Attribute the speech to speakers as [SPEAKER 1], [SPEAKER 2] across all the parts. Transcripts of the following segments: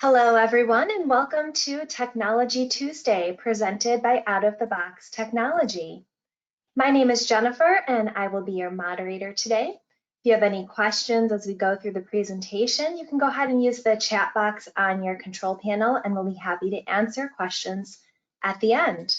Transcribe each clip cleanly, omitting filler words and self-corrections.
[SPEAKER 1] Hello, everyone, and welcome to Technology Tuesday, presented by Out of the Box Technology. My name is Jennifer, and I will be your moderator today. If you have any questions as we go through the presentation, you can go ahead and use the chat box on your control panel, and we'll be happy to answer questions at the end.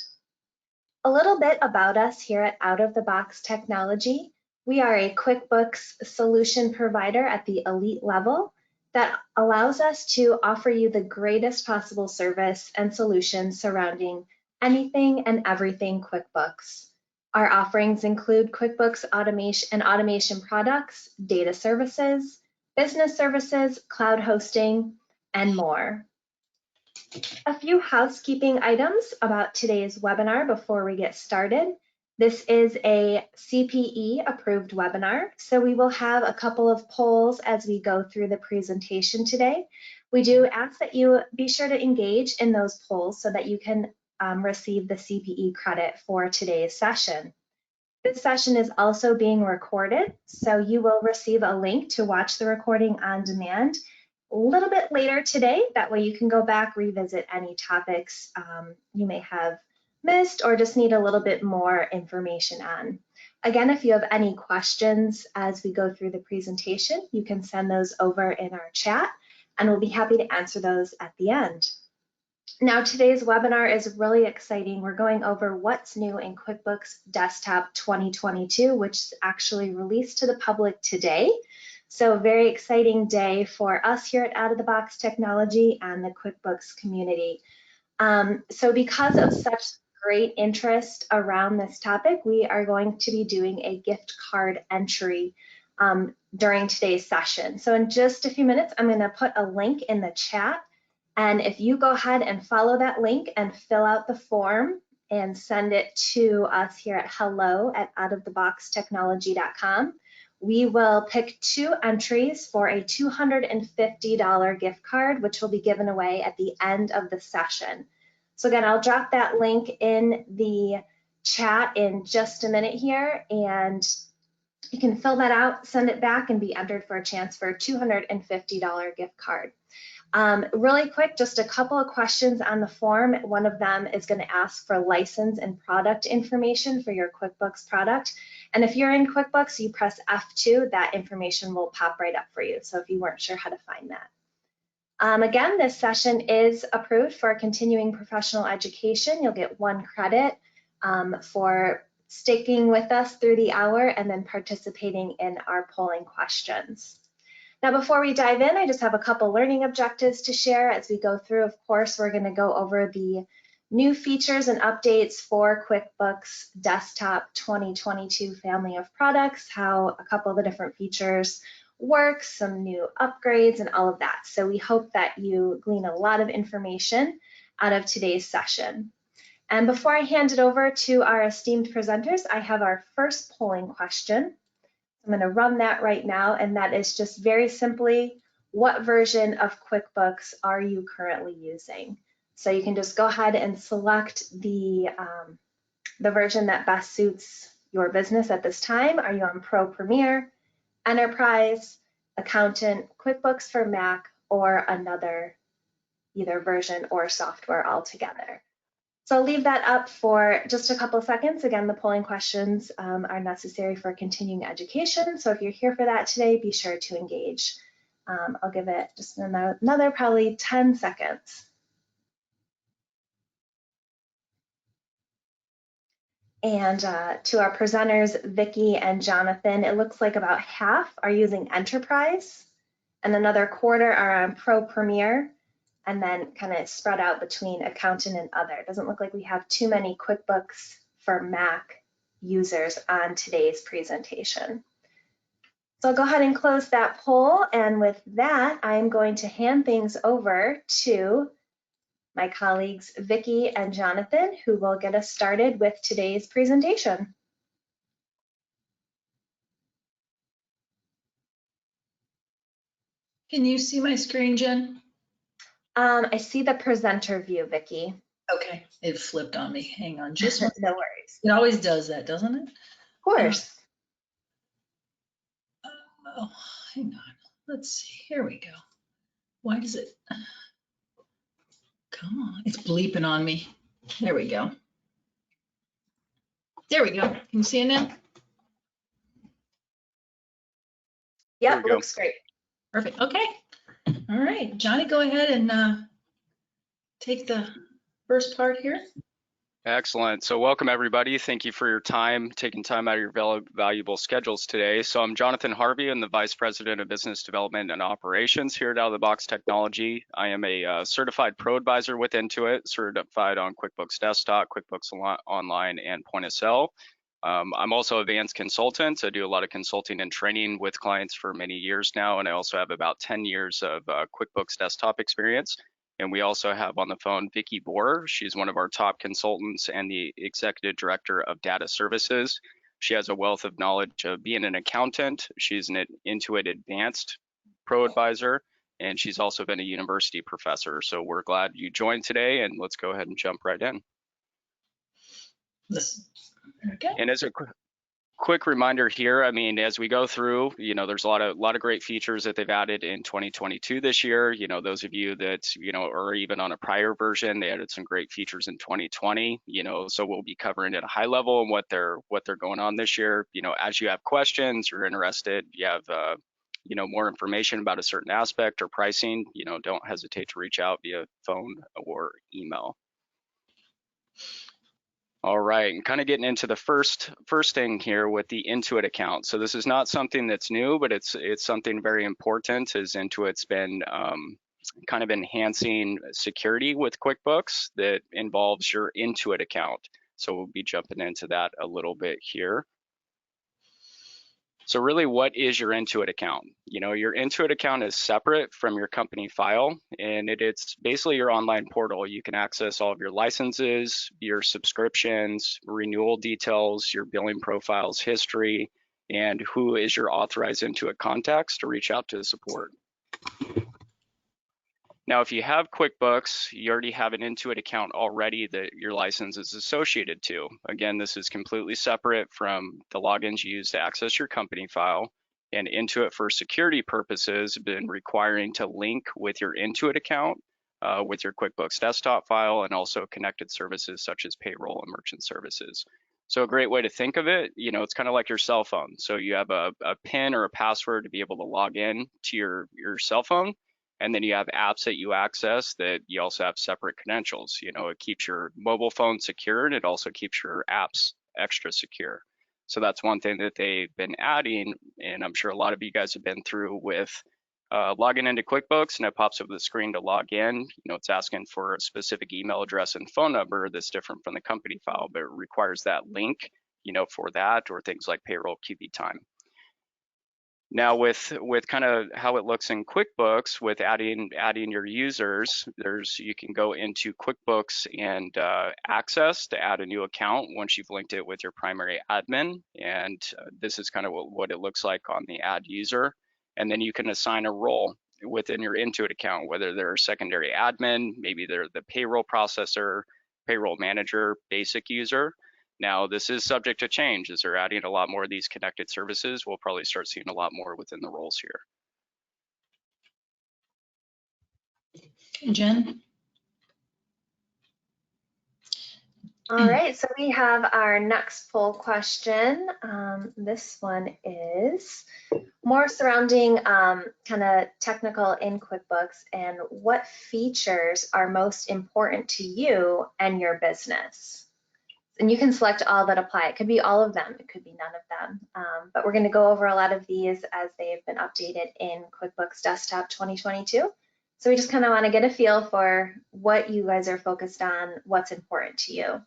[SPEAKER 1] A little bit about us here at Out of the Box Technology. We are a QuickBooks solution provider at the elite level that allows us to offer you the greatest possible service and solutions surrounding anything and everything QuickBooks. Our offerings include QuickBooks automation products, data services, business services, cloud hosting, and more. A few housekeeping items about today's webinar before we get started. This is a CPE approved webinar, so we will have a couple of polls as we go through the presentation today. We do ask that you be sure to engage in those polls so that you can receive the CPE credit for today's session. This session is also being recorded, so you will receive a link to watch the recording on demand a little bit later today. That way you can go back, revisit any topics you may have missed or just need a little bit more information on. Again, if you have any questions as we go through the presentation, you can send those over in our chat and we'll be happy to answer those at the end. Now, today's webinar is really exciting. We're going over what's new in QuickBooks Desktop 2022, which is actually released to the public today. So a very exciting day for us here at Out of the Box Technology and the QuickBooks community. So because of such great interest around this topic, we are going to be doing a gift card entry during today's session. So in just a few minutes, I'm going to put a link in the chat. And if you go ahead and follow that link and fill out the form and send it to us here at hello@outoftheboxtechnology.com, we will pick 2 entries for a $250 gift card, which will be given away at the end of the session. So again, I'll drop that link in the chat in just a minute here, and you can fill that out, send it back, and be entered for a chance for a $250 gift card. Really quick, just a couple of questions on the form. One of them is going to ask for license and product information for your QuickBooks product. And if you're in QuickBooks, you press F2, that information will pop right up for you. So if you weren't sure how to find that. Again, this session is approved for continuing professional education. You'll get 1 credit for sticking with us through the hour and then participating in our polling questions. Now, before we dive in, I just have a couple learning objectives to share as we go through. Of course, we're going to go over the new features and updates for QuickBooks Desktop 2022 family of products, how a couple of the different features work, some new upgrades, and all of that. So we hope that you glean a lot of information out of today's session. And before I hand it over to our esteemed presenters, I have our first polling question. I'm going to run that right now, and that is just very simply, what version of QuickBooks are you currently using? So you can just go ahead and select the version that best suits your business at this time. Are you on Pro Premier, Enterprise, Accountant, QuickBooks for Mac, or another either version or software altogether? So I'll leave that up for just a couple of seconds. Again, the polling questions are necessary for continuing education. So if you're here for that today, be sure to engage. I'll give it just another probably 10 seconds. And to our presenters, Vicki and Jonathan, it looks like about half are using Enterprise and another quarter are on Pro Premier, and then kind of spread out between Accountant and Other. It doesn't look like we have too many QuickBooks for Mac users on today's presentation. So I'll go ahead and close that poll, and with that, I'm going to hand things over to my colleagues Vicki and Jonathan, who will get us started with today's presentation.
[SPEAKER 2] Can you see my screen, Jen?
[SPEAKER 1] I see the presenter view, Vicki.
[SPEAKER 2] Okay, it flipped on me. Hang on, just
[SPEAKER 1] no worries.
[SPEAKER 2] It always does that, doesn't it?
[SPEAKER 1] Of course.
[SPEAKER 2] Oh, hang on. Let's see. Here we go. Why does it? Come on, it's bleeping on me. There we go. There we go. Can you see it now?
[SPEAKER 1] Yep,
[SPEAKER 3] There we go.
[SPEAKER 1] looks great.
[SPEAKER 2] Perfect. Okay. All right, Johnny, go ahead and take the first part here.
[SPEAKER 3] Excellent. So welcome everybody. Thank you for your time, taking time out of your valuable schedules today. So I'm Jonathan Harvey. I'm the Vice President of Business Development and Operations here at Out of the Box Technology. I am a certified pro advisor with Intuit, certified on QuickBooks Desktop, QuickBooks Online, and Point of Sale. I'm also an advanced consultant. I do a lot of consulting and training with clients for many years now, and I also have about 10 years of QuickBooks Desktop experience. And we also have on the phone Vicki Borer. She's one of our top consultants and the Executive Director of Data Services. She has a wealth of knowledge of being an accountant. She's an Intuit Advanced Pro Advisor, and she's also been a university professor. So we're glad you joined today, and let's go ahead and jump right in.
[SPEAKER 2] Listen. Okay.
[SPEAKER 3] And as a quick reminder here, I mean, as we go through, there's a lot of great features that they've added in 2022 this year. Those of you that, are even on a prior version, they added some great features in 2020, so we'll be covering at a high level and what they're going on this year. As you have questions, you're interested, you have, more information about a certain aspect or pricing, don't hesitate to reach out via phone or email. All right, and kind of getting into the first thing here with the Intuit account. So this is not something that's new, but it's something very important, as Intuit's been kind of enhancing security with QuickBooks that involves your Intuit account. So we'll be jumping into that a little bit here. So really, what is your Intuit account? Your Intuit account is separate from your company file, and it's basically your online portal. You can access all of your licenses, your subscriptions, renewal details, your billing profiles, history, and who is your authorized Intuit contacts to reach out to support. Now, if you have QuickBooks, you already have an Intuit account already that your license is associated to. Again, this is completely separate from the logins you use to access your company file. And Intuit, for security purposes, have been requiring to link with your Intuit account, with your QuickBooks Desktop file, and also connected services such as Payroll and Merchant Services. So a great way to think of it, it's kind of like your cell phone. So you have a PIN or a password to be able to log in to your cell phone. And then you have apps that you access that you also have separate credentials. It keeps your mobile phone secure, and it also keeps your apps extra secure. So that's one thing that they've been adding, and I'm sure a lot of you guys have been through with logging into QuickBooks, and it pops up the screen to log in. It's asking for a specific email address and phone number that's different from the company file, but it requires that link, for that, or things like Payroll, QB Time. Now with kind of how it looks in QuickBooks, with adding your users, you can go into QuickBooks and access to add a new account once you've linked it with your primary admin. And this is kind of what it looks like on the add user. And then you can assign a role within your Intuit account, whether they're a secondary admin, maybe they're the payroll processor, payroll manager, basic user. Now, this is subject to change as they're adding a lot more of these connected services. We'll probably start seeing a lot more within the roles here.
[SPEAKER 2] Jen?
[SPEAKER 1] All right, so we have our next poll question. This one is more surrounding kind of technical in QuickBooks, and what features are most important to you and your business? And you can select all that apply. It could be all of them, it could be none of them. But we're going to go over a lot of these as they've been updated in QuickBooks Desktop 2022. So we just kind of want to get a feel for what you guys are focused on, what's important to you.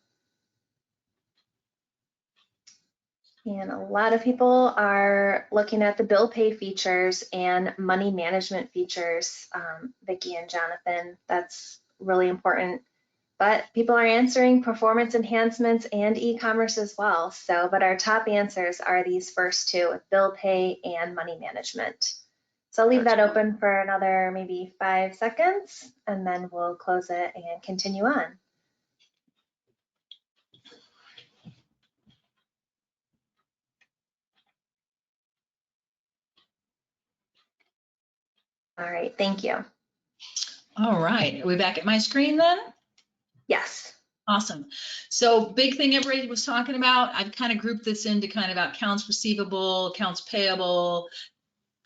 [SPEAKER 1] And a lot of people are looking at the bill pay features and money management features, Vicki and Jonathan. That's really important. But people are answering performance enhancements and e-commerce as well. So, but our top answers are these first two, with bill pay and money management. So I'll leave that open for another maybe 5 seconds, and then we'll close it and continue on. All right, thank you.
[SPEAKER 2] All right, are we back at my screen then?
[SPEAKER 1] Yes.
[SPEAKER 2] Awesome. So big thing everybody was talking about, I've kind of grouped this into kind of accounts receivable, accounts payable,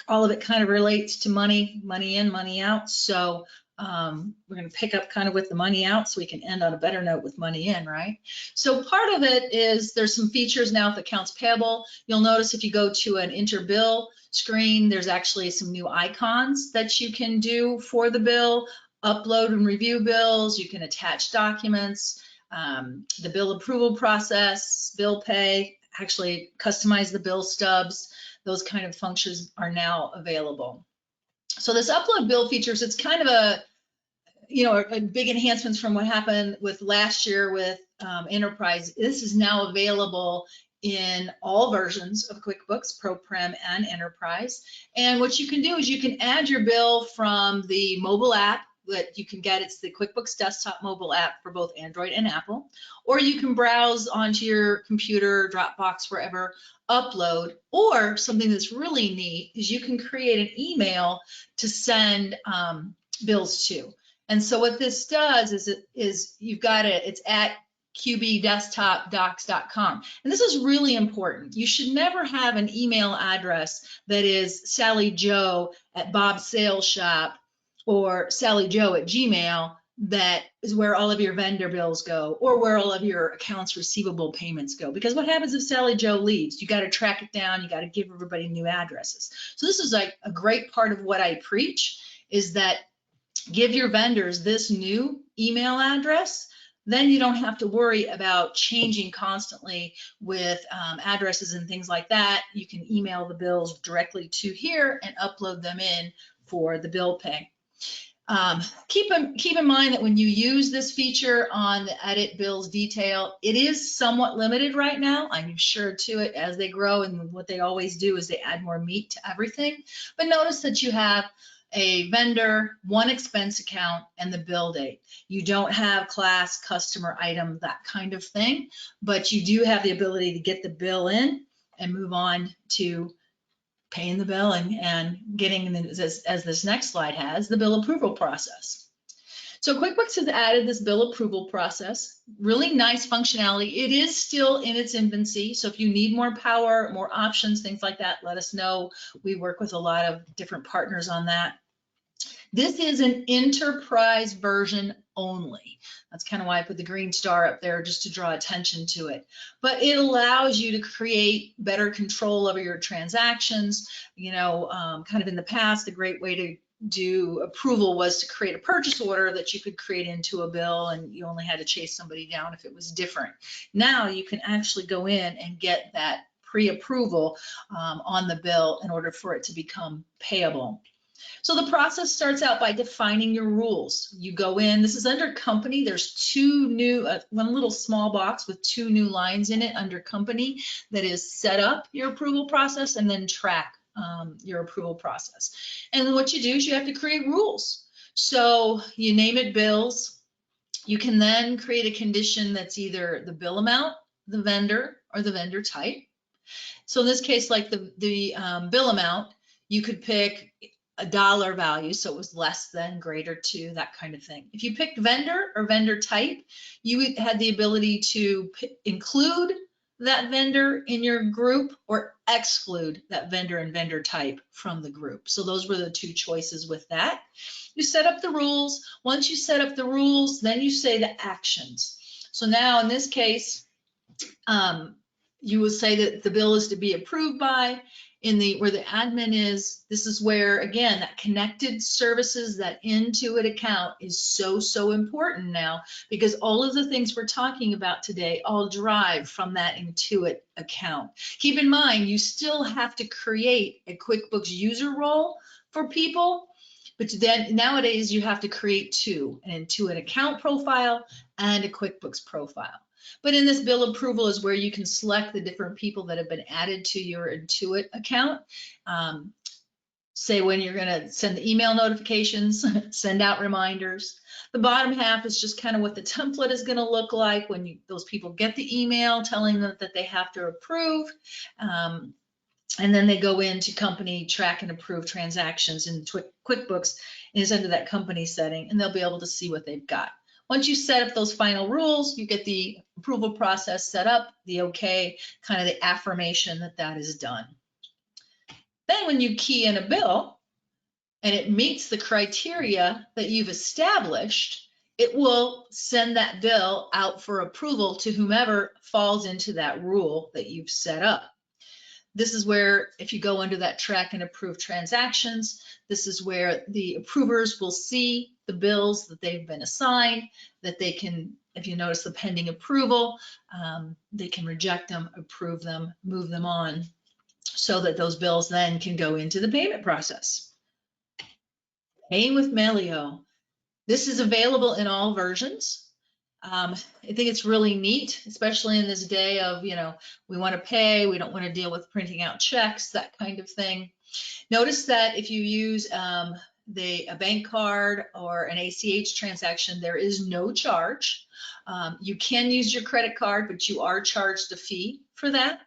[SPEAKER 2] all of it kind of relates to money in, money out. So we're going to pick up kind of with the money out so we can end on a better note with money in, right? So part of it is there's some features now with accounts payable. You'll notice if you go to an interbill screen, there's actually some new icons that you can do for the bill, upload and review bills, you can attach documents, the bill approval process, bill pay, actually customize the bill stubs. Those kind of functions are now available. So this upload bill features, it's kind of a, you know, a big enhancements from what happened with last year with Enterprise. This is now available in all versions of QuickBooks, Pro, Prem, and Enterprise. And what you can do is you can add your bill from the mobile app that you can get. It's the QuickBooks desktop mobile app for both Android and Apple, or you can browse onto your computer, Dropbox, wherever, upload, or something that's really neat is you can create an email to send bills to. And so what this does is you've got it, it's at qbdesktopdocs.com. And this is really important. You should never have an email address that is Sally Joe at Bob's Sales Shop or Sally Joe at Gmail. That is where all of your vendor bills go, or where all of your accounts receivable payments go. Because what happens if Sally Joe leaves? You got to track it down. You got to give everybody new addresses. So this is like a great part of what I preach, is that give your vendors this new email address. Then you don't have to worry about changing constantly with addresses and things like that. You can email the bills directly to here and upload them in for the bill pay. Keep in mind that when you use this feature on the edit bills detail, it is somewhat limited right now. I'm sure to it as they grow, and what they always do is they add more meat to everything. But notice that you have a vendor, one expense account, and the bill date. You don't have class, customer, item, that kind of thing, but you do have the ability to get the bill in and move on to paying the bill and getting, as this next slide has, the bill approval process. So QuickBooks has added this bill approval process, really nice functionality. It is still in its infancy, so if you need more power, more options, things like that, let us know. We work with a lot of different partners on that. This is an enterprise version only. That's kind of why I put the green star up there, just to draw attention to it. But it allows you to create better control over your transactions. You know, kind of in the past, a great way to do approval was to create a purchase order that you could create into a bill, and you only had to chase somebody down if it was different. Now you can actually go in and get that pre-approval on the bill in order for it to become payable. So the process starts out by defining your rules. You go in, this is under company, there's two new, one little small box with two new lines in it under company that is set up your approval process and then track your approval process. And what you do is you have to create rules. So you name it bills. You can then create a condition that's either the bill amount, the vendor, or the vendor type. So in this case, like the bill amount, you could pick a dollar value, so it was less than, greater to, that kind of thing. If you picked vendor or vendor type, you had the ability to include that vendor in your group or exclude that vendor and vendor type from the group. So those were the two choices with that. You set up the rules. Once you set up the rules, then you say the actions. So now in this case, you will say that the bill is to be approved by. Where the admin is, this is where, again, that connected services, that Intuit account is so important now, because all of the things we're talking about today all drive from that Intuit account. Keep in mind, you still have to create a QuickBooks user role for people, but then nowadays you have to create two, an Intuit account profile and a QuickBooks profile. But in this bill approval is where you can select the different people that have been added to your Intuit account. Say when you're going to send the email notifications, send out reminders. The bottom half is just kind of what the template is going to look like when those people get the email telling them that they have to approve. And then they go into company track and approve transactions in QuickBooks, and it's under that company setting, and they'll be able to see what they've got. Once you set up those final rules, you get the approval process set up, the okay, kind of the affirmation that that is done. Then when you key in a bill and it meets the criteria that you've established, it will send that bill out for approval to whomever falls into that rule that you've set up. This is where, if you go under that track and approve transactions, this is where the approvers will see the bills that they've been assigned, that they can, if you notice the pending approval, they can reject them, approve them, move them on, so that those bills then can go into the payment process. Paying with Melio. This is available in all versions. I think it's really neat, especially in this day of, we want to pay, we don't want to deal with printing out checks, that kind of thing. Notice that if you use a bank card or an ACH transaction, there is no charge. You can use your credit card, but you are charged a fee for that.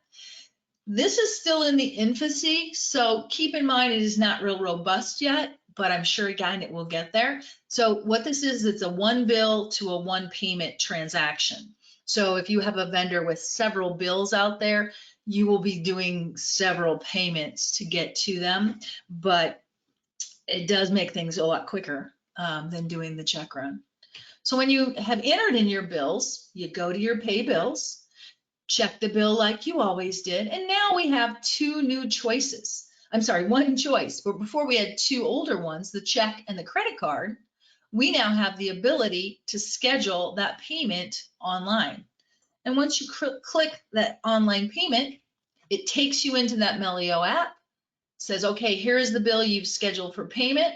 [SPEAKER 2] This is still in the infancy, so keep in mind it is not real robust yet, but I'm sure, again, it will get there. So what this is, it's a one bill to a one payment transaction. So if you have a vendor with several bills out there, you will be doing several payments to get to them, but it does make things a lot quicker than doing the check run. So when you have entered in your bills, you go to your pay bills, check the bill like you always did, and now we have two new choices. I'm sorry, one choice, but before we had two older ones, the check and the credit card. We now have the ability to schedule that payment online. And once you click that online payment, it takes you into that Melio app, says, okay, here is the bill you've scheduled for payment.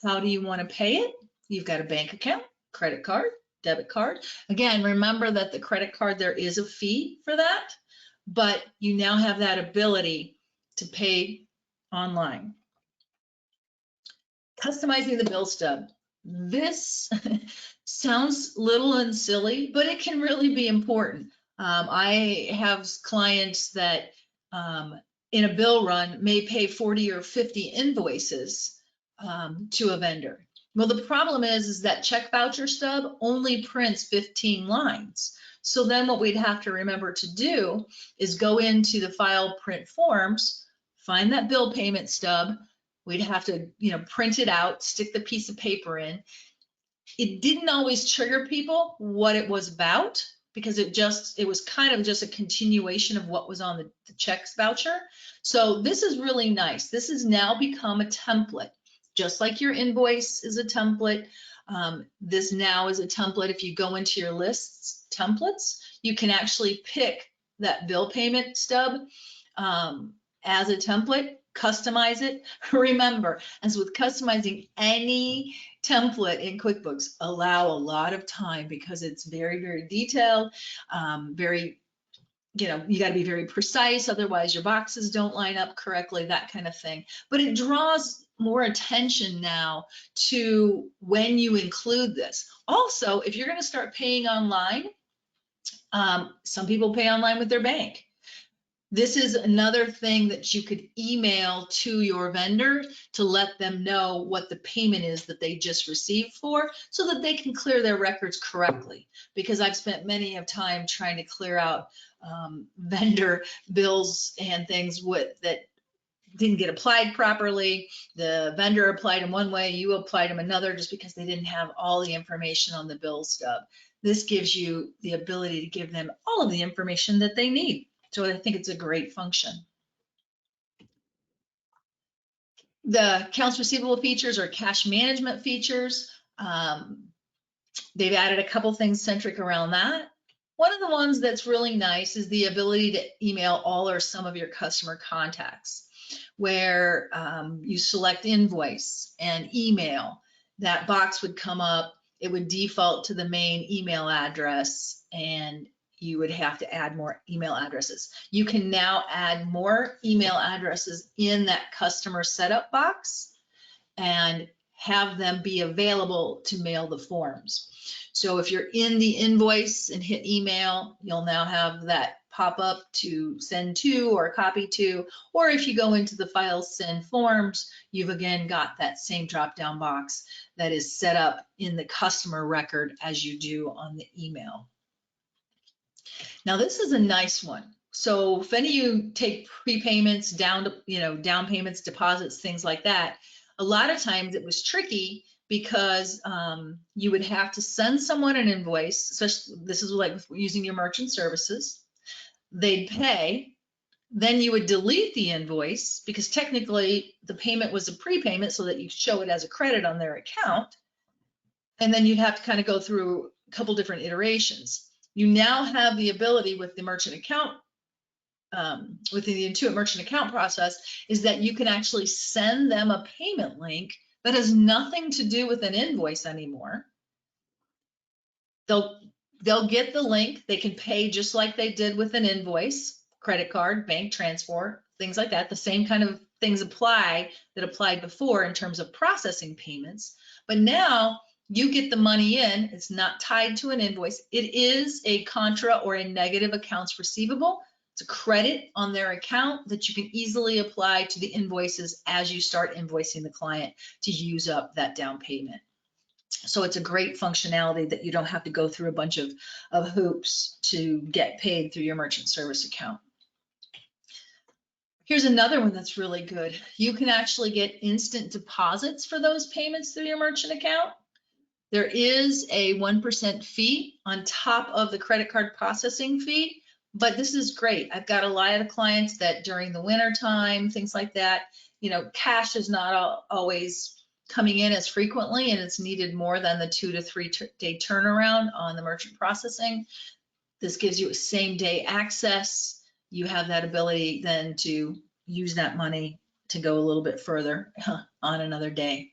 [SPEAKER 2] How do you want to pay it? You've got a bank account, credit card, debit card. Again, remember that the credit card, there is a fee for that, but you now have that ability to pay online. Customizing the bill stub. This sounds little and silly, but it can really be important. I have clients that in a bill run may pay 40 or 50 invoices to a vendor. Well, the problem is that check voucher stub only prints 15 lines. So then what we'd have to remember to do is go into the file print forms, find that bill payment stub. We'd have to, print it out, stick the piece of paper in. It didn't always trigger people what it was about, because it was kind of just a continuation of what was on the checks voucher. So this is really nice. This has now become a template. Just like your invoice is a template, this now is a template. If you go into your lists templates, you can actually pick that bill payment stub as a template, customize it. Remember, as with customizing any template in QuickBooks, allow a lot of time, because it's very, very detailed, you got to be very precise, otherwise your boxes don't line up correctly, that kind of thing. But it draws more attention now to when you include this. Also, if you're going to start paying online, some people pay online with their bank. This is another thing that you could email to your vendor to let them know what the payment is that they just received for, so that they can clear their records correctly. Because I've spent many of time trying to clear out vendor bills and things that didn't get applied properly. The vendor applied them one way, you applied them another, just because they didn't have all the information on the bill stub. This gives you the ability to give them all of the information that they need. So I think it's a great function. The accounts receivable features are cash management features. They've added a couple things centric around that. One of the ones that's really nice is the ability to email all or some of your customer contacts, where you select invoice and email. That box would come up. It would default to the main email address, and you would have to add more email addresses. You can now add more email addresses in that customer setup box and have them be available to mail the forms. So if you're in the invoice and hit email, you'll now have that pop up to send to or copy to, or if you go into the file send forms, you've again got that same drop-down box that is set up in the customer record as you do on the email. Now this is a nice one. So if any of you take prepayments, down payments, deposits, things like that, a lot of times it was tricky because you would have to send someone an invoice, especially this is like using your merchant services. They'd pay, then you would delete the invoice because technically the payment was a prepayment so that you show it as a credit on their account. And then you'd have to kind of go through a couple different iterations. You now have the ability with the merchant account, within the Intuit merchant account process, is that you can actually send them a payment link that has nothing to do with an invoice anymore. They'll get the link, they can pay just like they did with an invoice, credit card, bank transfer, things like that. The same kind of things apply that applied before in terms of processing payments. But now you get the money in, it's not tied to an invoice. It is a contra or a negative accounts receivable. It's a credit on their account that you can easily apply to the invoices as you start invoicing the client to use up that down payment. So it's a great functionality that you don't have to go through a bunch of hoops to get paid through your merchant service account. Here's another one that's really good. You can actually get instant deposits for those payments through your merchant account. There is a 1% fee on top of the credit card processing fee, but this is great. I've got a lot of clients that during the winter time, things like that, cash is not always coming in as frequently, and it's needed more than the 2 to 3 day turnaround on the merchant processing. This gives you a same day access. You have that ability then to use that money to go a little bit further on another day.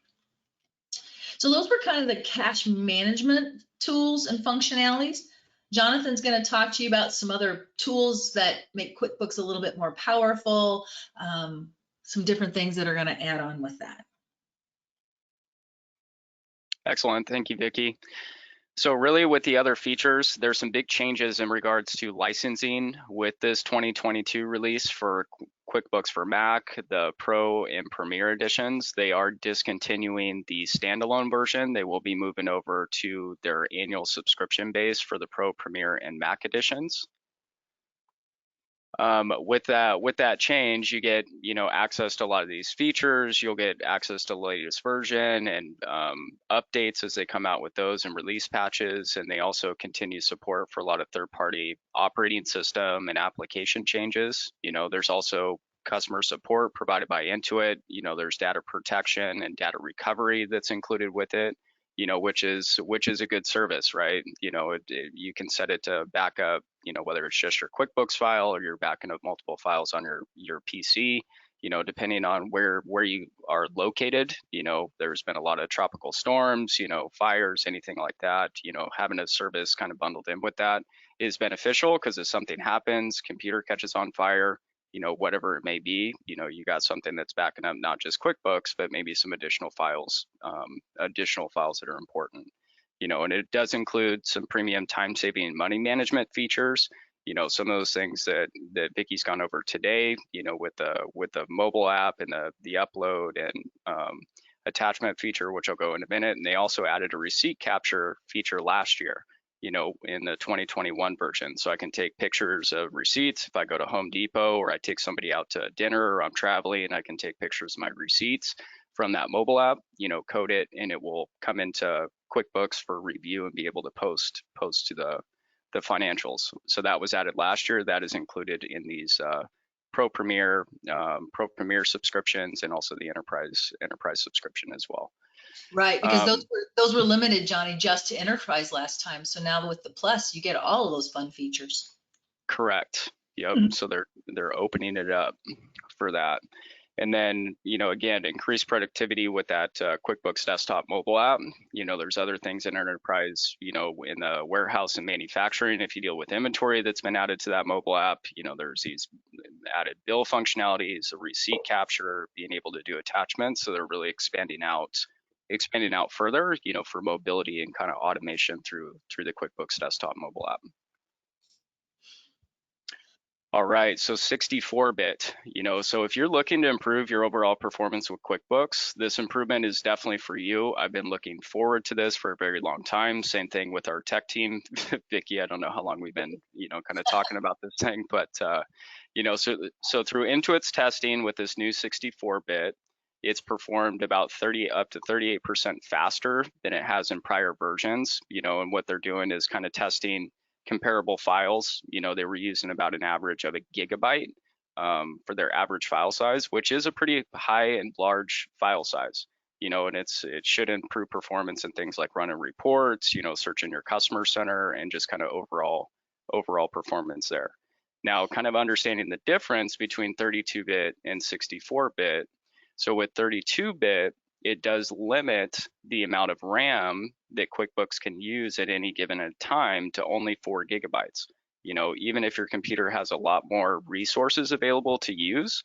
[SPEAKER 2] So those were kind of the cash management tools and functionalities. Jonathan's going to talk to you about some other tools that make QuickBooks a little bit more powerful, some different things that are going to add on with that.
[SPEAKER 3] Excellent. Thank you, Vicki. So really with the other features, there's some big changes in regards to licensing with this 2022 release for QuickBooks for Mac, the Pro and Premier editions. They are discontinuing the standalone version. They will be moving over to their annual subscription base for the Pro, Premier, and Mac editions. With that change, you get access to a lot of these features. You'll get access to the latest version and updates as they come out with those and release patches. And they also continue support for a lot of third-party operating system and application changes. There's also customer support provided by Intuit. There's data protection and data recovery that's included with it. Which is a good service, right? You can set it to back up, whether it's just your QuickBooks file or you're backing up multiple files on your PC, depending on where you are located. There's been a lot of tropical storms, fires, anything like that. Having a service kind of bundled in with that is beneficial because if something happens, computer catches on fire, whatever it may be, you got something that's backing up not just QuickBooks, but maybe some additional files that are important, and it does include some premium time-saving money management features. Some of those things that Vicki's gone over today, with the mobile app and the upload and attachment feature, which I'll go in a minute. And they also added a receipt capture feature last year, in the 2021 version. So I can take pictures of receipts if I go to Home Depot or I take somebody out to dinner or I'm traveling, and I can take pictures of my receipts from that mobile app, code it, and it will come into QuickBooks for review and be able to post to the financials. So that was added last year. That is included in these Pro Premier subscriptions and also the enterprise subscription as well.
[SPEAKER 2] Right, because those were limited, Johnny, just to enterprise last time. So now with the Plus, you get all of those fun features.
[SPEAKER 3] Correct. Yep. So they're opening it up for that. And then, again, increased productivity with that QuickBooks desktop mobile app. There's other things in enterprise, in the warehouse and manufacturing. If you deal with inventory that's been added to that mobile app, there's these added bill functionalities, a receipt capture, being able to do attachments. So they're really expanding out further, for mobility and kind of automation through the QuickBooks desktop mobile app. All right, so 64-bit, so if you're looking to improve your overall performance with QuickBooks, this improvement is definitely for you. I've been looking forward to this for a very long time. Same thing with our tech team. Vicky, I don't know how long we've been, kind of talking about this thing, but, so through Intuit's testing with this new 64-bit, it's performed about 30 up to 38% faster than it has in prior versions, and what they're doing is kind of testing comparable files. They were using about an average of a gigabyte for their average file size, which is a pretty high and large file size. And it should improve performance in things like running reports, searching your customer center, and just kind of overall performance there. Now, kind of understanding the difference between 32-bit and 64-bit. So with 32-bit, it does limit the amount of RAM that QuickBooks can use at any given time to only 4 gigabytes. Even if your computer has a lot more resources available to use,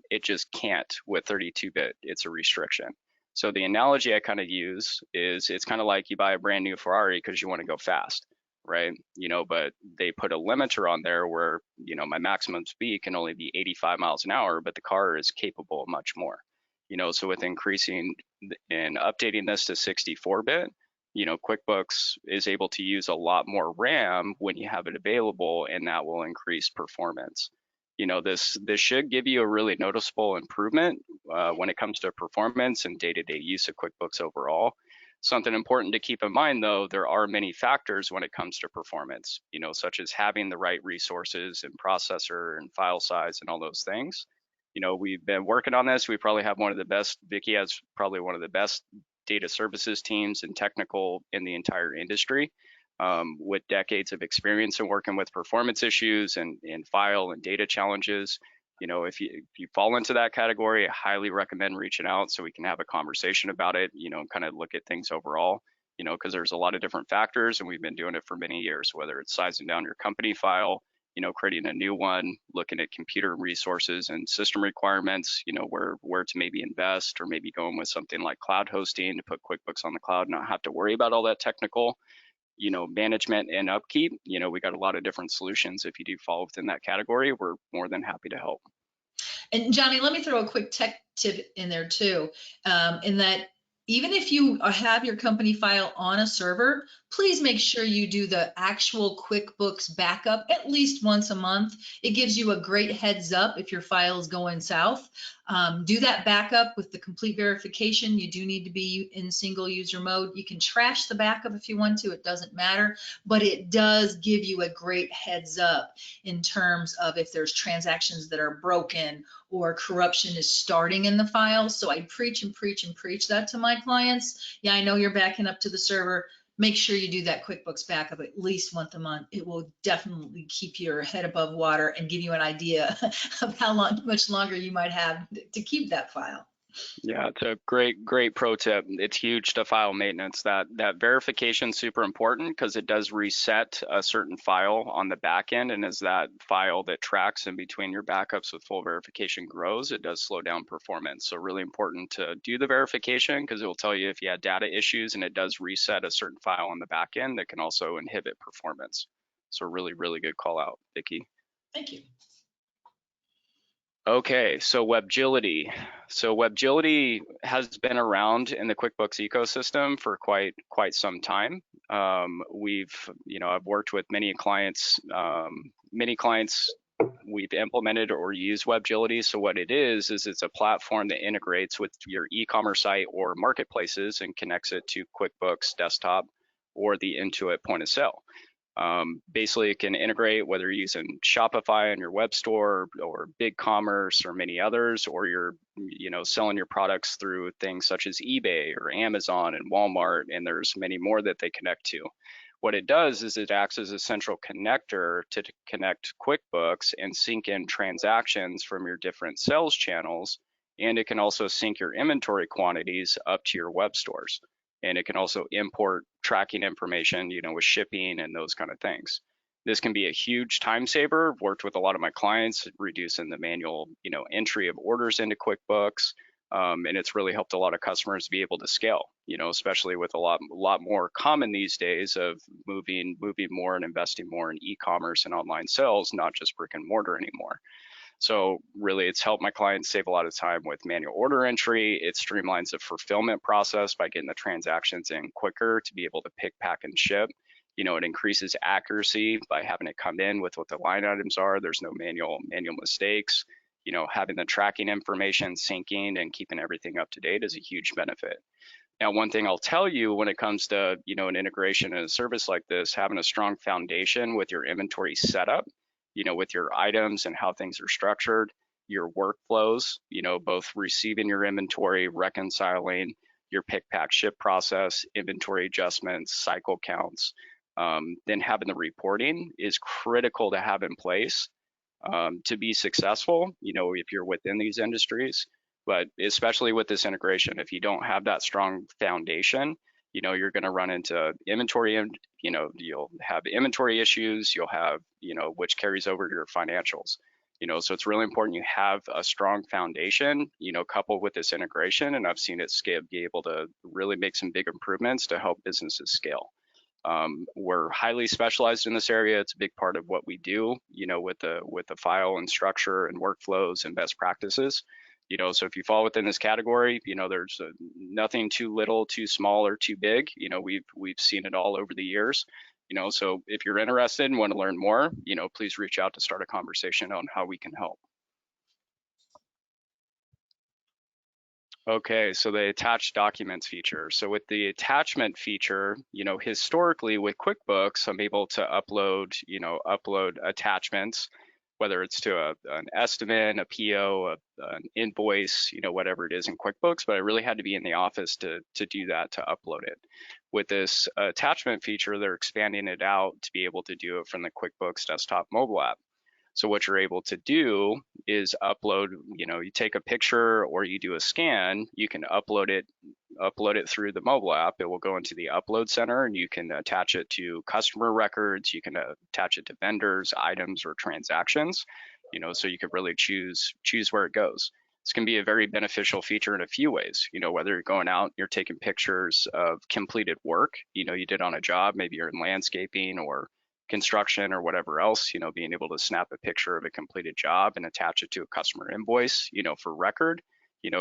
[SPEAKER 3] it just can't with 32-bit. It's a restriction. So the analogy I kind of use is it's kind of like you buy a brand new Ferrari because you want to go fast, right? But they put a limiter on there where, my maximum speed can only be 85 miles an hour, but the car is capable of much more. So with increasing and updating this to 64-bit, QuickBooks is able to use a lot more RAM when you have it available, and that will increase performance. This should give you a really noticeable improvement when it comes to performance and day-to-day use of QuickBooks overall. Something important to keep in mind, though, there are many factors when it comes to performance, such as having the right resources and processor and file size and all those things. We've been working on this. We probably have one of the best, Vicky has probably one of the best data services teams and technical in the entire industry, with decades of experience in working with performance issues and file and data challenges. If you fall into that category, I highly recommend reaching out so we can have a conversation about it, and kind of look at things overall, because there's a lot of different factors, and we've been doing it for many years, whether it's sizing down your company file, creating a new one, looking at computer resources and system requirements, where to maybe invest, or maybe going with something like cloud hosting to put QuickBooks on the cloud and not have to worry about all that technical, management and upkeep. We got a lot of different solutions. If you do fall within that category, we're more than happy to help.
[SPEAKER 2] And Johnny, let me throw a quick tech tip in there too, in that even if you have your company file on a server, please make sure you do the actual QuickBooks backup at least once a month. It gives you a great heads up if your file is going south. Do that backup with the complete verification. You do need to be in single user mode. You can trash the backup if you want to, it doesn't matter, but it does give you a great heads up in terms of if there's transactions that are broken or corruption is starting in the file. So I preach and preach and preach that to my clients. Yeah, I know you're backing up to the server. Make sure you do that QuickBooks backup at least once a month. It will definitely keep your head above water and give you an idea of how much longer you might have to keep that file.
[SPEAKER 3] Yeah, it's a great pro tip. It's huge to file maintenance. That verification is super important because it does reset a certain file on the back end, and as that file that tracks in between your backups with full verification grows, it does slow down performance. So really important to do the verification because it will tell you if you had data issues, and it does reset a certain file on the back end that can also inhibit performance. So really good call out, Vicki.
[SPEAKER 2] Thank you.
[SPEAKER 3] Okay, so WebGility. So WebGility has been around in the QuickBooks ecosystem for quite some time. I've worked with many clients. We've implemented or used WebGility. So what it is it's a platform that integrates with your e-commerce site or marketplaces and connects it to QuickBooks Desktop or the Intuit point of sale. Basically, it can integrate whether you're using Shopify on your web store or BigCommerce or many others, or you're selling your products through things such as eBay or Amazon and Walmart, and there's many more that they connect to. What it does is it acts as a central connector to connect QuickBooks and sync in transactions from your different sales channels, and it can also sync your inventory quantities up to your web stores. And it can also import tracking information, with shipping and those kind of things. This can be a huge time saver. I've worked with a lot of my clients, reducing the manual, entry of orders into QuickBooks, And it's really helped a lot of customers be able to scale, especially with a lot more common these days of moving more and investing more in e-commerce and online sales, not just brick and mortar anymore. So really, it's helped my clients save a lot of time with manual order entry. It streamlines the fulfillment process by getting the transactions in quicker to be able to pick, pack, and ship. It increases accuracy by having it come in with what the line items are. There's no manual mistakes. Having the tracking information syncing and keeping everything up to date is a huge benefit. Now, one thing I'll tell you when it comes to, an integration and a service like this, having a strong foundation with your inventory setup, with your items and how things are structured, your workflows, both receiving your inventory, reconciling your pick, pack, ship process, inventory adjustments, cycle counts, then having the reporting is critical to have in place to be successful, if you're within these industries. But especially with this integration, if you don't have that strong foundation, you're going to run into inventory, and you'll have inventory issues, you'll have, which carries over to your financials. So it's really important you have a strong foundation, coupled with this integration, and I've seen it be able to really make some big improvements to help businesses scale. We're highly specialized in this area. It's a big part of what we do, with the file and structure and workflows and best practices. So if you fall within this category, there's nothing too little, too small, or too big. We've seen it all over the years. So if you're interested and want to learn more, please reach out to start a conversation on how we can help. Okay, so the attached documents feature. So with the attachment feature, historically with QuickBooks, I'm able to upload attachments, whether it's to an estimate, a PO, an invoice, whatever it is in QuickBooks, but I really had to be in the office to do that, to upload it. With this attachment feature, they're expanding it out to be able to do it from the QuickBooks desktop mobile app. So what you're able to do is upload, you take a picture or you do a scan, you can upload it through the mobile app. It will go into the upload center and you can attach it to customer records. You can attach it to vendors, items, or transactions, so you could really choose where it goes. This can be a very beneficial feature in a few ways, whether you're going out, you're taking pictures of completed work, you did on a job, maybe you're in landscaping or construction or whatever else, being able to snap a picture of a completed job and attach it to a customer invoice, for record,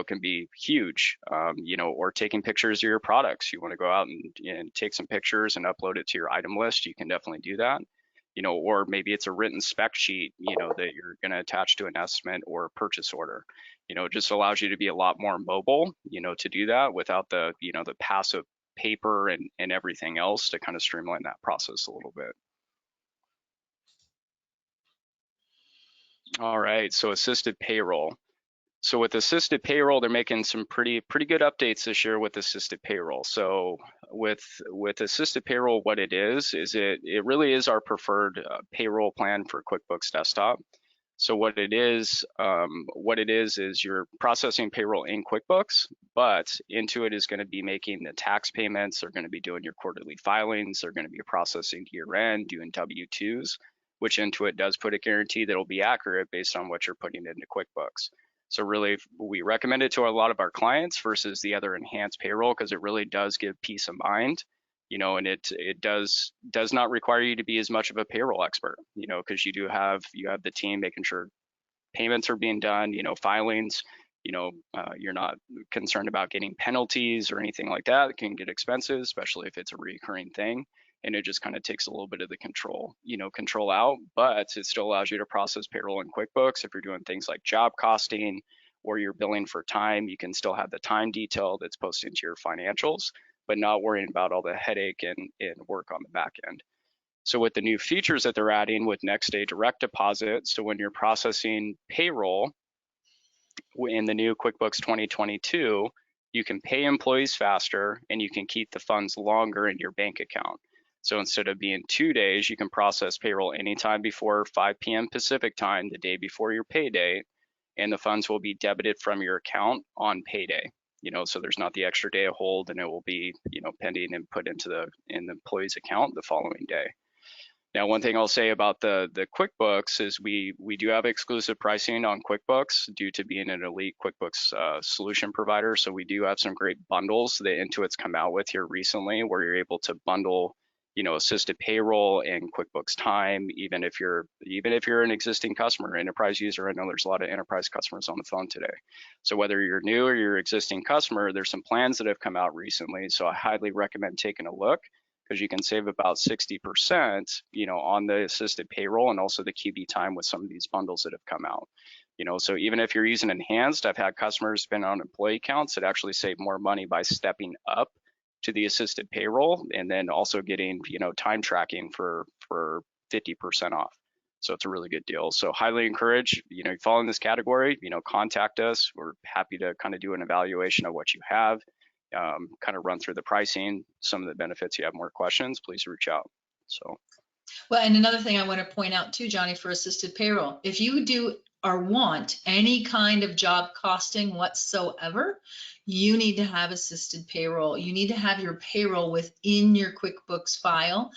[SPEAKER 3] can be huge, or taking pictures of your products. You want to go out and take some pictures and upload it to your item list. You can definitely do that, or maybe it's a written spec sheet, that you're going to attach to an estimate or a purchase order. It just allows you to be a lot more mobile, to do that without the, the passive paper and everything else, to kind of streamline that process a little bit. All right, so assisted payroll. So with assisted payroll, they're making some pretty good updates this year with assisted payroll. So with assisted payroll, what it is it really is our preferred payroll plan for QuickBooks Desktop. So what it is you're processing payroll in QuickBooks, but Intuit is going to be making the tax payments. They're going to be doing your quarterly filings. They're going to be processing year end, doing W-2s, which Intuit does put a guarantee that will be accurate based on what you're putting into QuickBooks. So really, we recommend it to a lot of our clients versus the other enhanced payroll, because it really does give peace of mind, and it does not require you to be as much of a payroll expert, because you have the team making sure payments are being done, filings, you're not concerned about getting penalties or anything like that. It can get expensive, especially if it's a recurring thing. And it just kind of takes a little bit of the control out, but it still allows you to process payroll in QuickBooks. If you're doing things like job costing or you're billing for time, you can still have the time detail that's posted into your financials, but not worrying about all the headache and work on the back end. So with the new features that they're adding with next day direct deposit, so when you're processing payroll in the new QuickBooks 2022, you can pay employees faster and you can keep the funds longer in your bank account. So instead of being 2 days, you can process payroll anytime before 5 p.m. Pacific time, the day before your pay date, and the funds will be debited from your account on payday. So there's not the extra day of hold, and it will be, pending and put into the employee's account the following day. Now, one thing I'll say about the QuickBooks is we do have exclusive pricing on QuickBooks due to being an elite QuickBooks solution provider. So we do have some great bundles that Intuit's come out with here recently, where you're able to bundle, assisted payroll and QuickBooks Time, even if you're an existing customer, enterprise user. I know there's a lot of enterprise customers on the phone today. So whether you're new or you're existing customer, there's some plans that have come out recently. So I highly recommend taking a look, because you can save about 60%, on the assisted payroll and also the QB time with some of these bundles that have come out. So even if you're using enhanced, I've had customers spend on employee counts that actually save more money by stepping up to the assisted payroll, and then also getting, time tracking for 50% off. So it's a really good deal. So highly encourage, you fall in this category, contact us. We're happy to kind of do an evaluation of what you have. Kind of run through the pricing, some of the benefits. You have more questions, please reach out. So,
[SPEAKER 2] well, and another thing I want to point out too, Johnny, for assisted payroll, if you do or want any kind of job costing whatsoever, you need to have assisted payroll. You need to have your payroll within your QuickBooks file,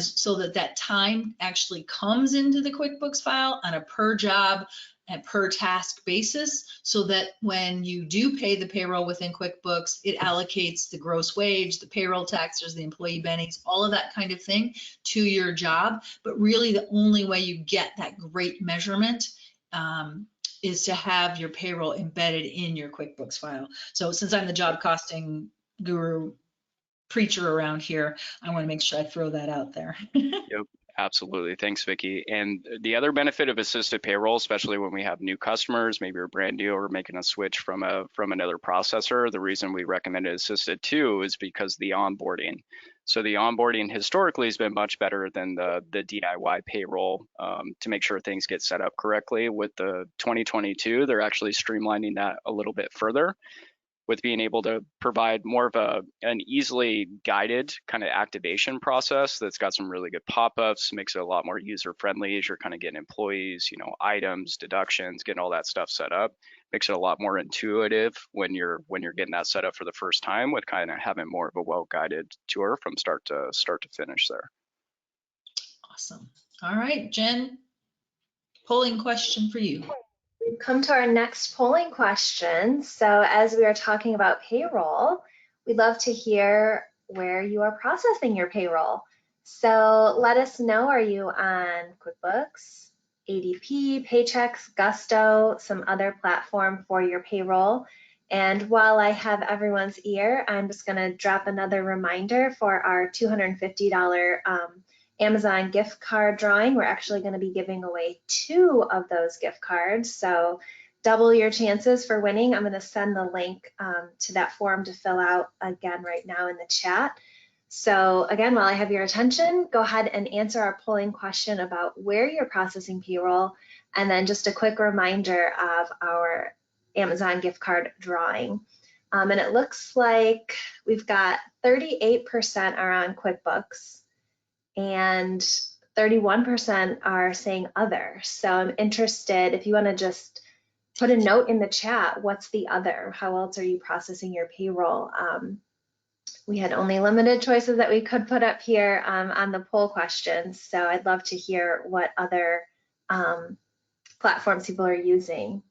[SPEAKER 2] so that time actually comes into the QuickBooks file on a per job and per task basis, so that when you do pay the payroll within QuickBooks, it allocates the gross wage, the payroll taxes, the employee bennies, all of that kind of thing to your job. But really the only way you get that great measurement is to have your payroll embedded in your QuickBooks file. So since I'm the job costing guru preacher around here, I want to make sure I throw that out there.
[SPEAKER 3] yep, absolutely. Thanks, Vicki. And the other benefit of assisted payroll, especially when we have new customers, maybe you're brand new or making a switch from another processor, the reason we recommend assisted too is because the onboarding. So the onboarding historically has been much better than the DIY payroll, to make sure things get set up correctly. With the 2022, they're actually streamlining that a little bit further, with being able to provide more of an easily guided kind of activation process that's got some really good pop-ups, makes it a lot more user-friendly as you're kind of getting employees, items, deductions, getting all that stuff set up. Makes it a lot more intuitive when you're getting that set up for the first time, with kind of having more of a well-guided tour from start to finish there.
[SPEAKER 2] Awesome. All right, Jen, polling question for you.
[SPEAKER 1] We've come to our next polling question. So as we are talking about payroll, we'd love to hear where you are processing your payroll. So let us know, are you on QuickBooks, ADP, Paychex, Gusto, some other platform for your payroll? And while I have everyone's ear, I'm just going to drop another reminder for our $250 Amazon gift card drawing. We're actually going to be giving away 2 of those gift cards, so double your chances for winning. I'm going to send the link to that form to fill out again right now in the chat. So again, while I have your attention, go ahead and answer our polling question about where you're processing payroll, and then just a quick reminder of our Amazon gift card drawing. And it looks like we've got 38% are on QuickBooks, and 31% are saying other. So I'm interested if you want to just put a note in the chat, what's the other? How else are you processing your payroll? We had only limited choices that we could put up here on the poll questions. So I'd love to hear what other platforms people are using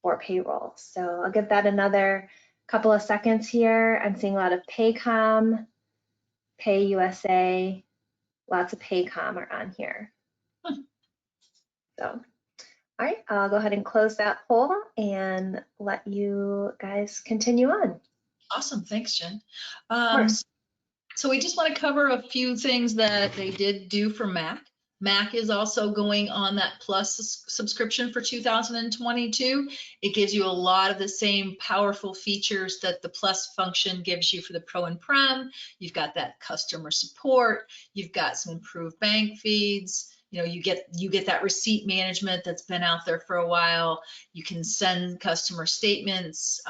[SPEAKER 1] for payroll. So I'll give that another couple of seconds here. I'm seeing a lot of Paycom, PayUSA, lots of Paycom are on here. So, all right, I'll go ahead and close that poll and let you guys continue on.
[SPEAKER 2] Awesome, thanks, Jen. So we just want to cover a few things that they did do for Mac. Mac is also going on that Plus subscription for 2022. It gives you a lot of the same powerful features that the Plus function gives you for the Pro and Prem. You've got that customer support. You've got some improved bank feeds. You get that receipt management that's been out there for a while. You can send customer statements.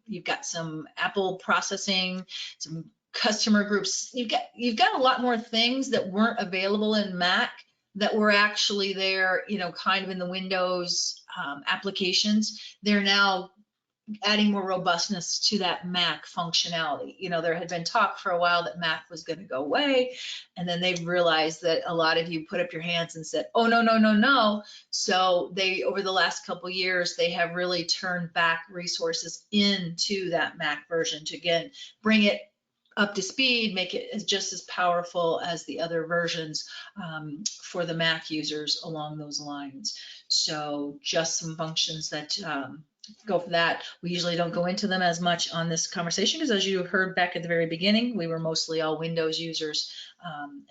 [SPEAKER 2] You've got some Apple processing, some customer groups. You've got a lot more things that weren't available in Mac that were actually there, kind of in the Windows applications. They're now adding more robustness to that Mac functionality. You know, there had been talk for a while that Mac was going to go away, and then they've realized that a lot of you put up your hands and said, oh, no, no, no, no. So they, over the last couple years, they have really turned back resources into that Mac version to, again, bring it up to speed, make it just as powerful as the other versions for the Mac users along those lines. So just some functions that go for that. We usually don't go into them as much on this conversation because, as you heard back at the very beginning, we were mostly all Windows users,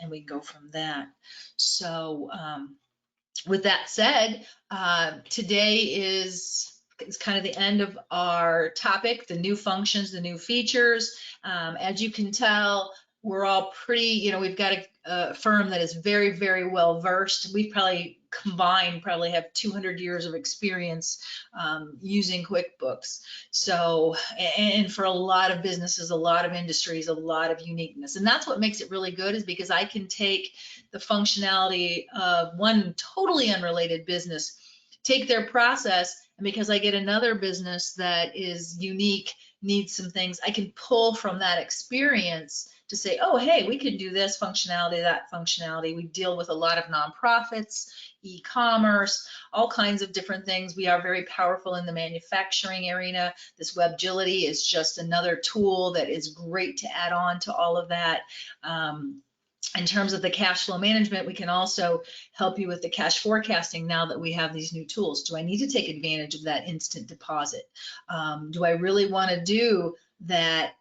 [SPEAKER 2] and we go from that. So with that said, today is kind of the end of our topic, the new functions, the new features. As you can tell, we're all pretty, you know, we've got a firm that is very, very well versed. We probably combined have 200 years of experience using QuickBooks. So, and for a lot of businesses, a lot of industries, a lot of uniqueness. And that's what makes it really good, is because I can take the functionality of one totally unrelated business, take their process, and because I get another business that is unique, needs some things, I can pull from that experience to say, oh, hey, we could do this functionality, that functionality. We deal with a lot of nonprofits, e-commerce, all kinds of different things. We are very powerful in the manufacturing arena. This WebGility is just another tool that is great to add on to all of that. In terms of the cash flow management, we can also help you with the cash forecasting now that we have these new tools. Do I need to take advantage of that instant deposit? Do I really want to do that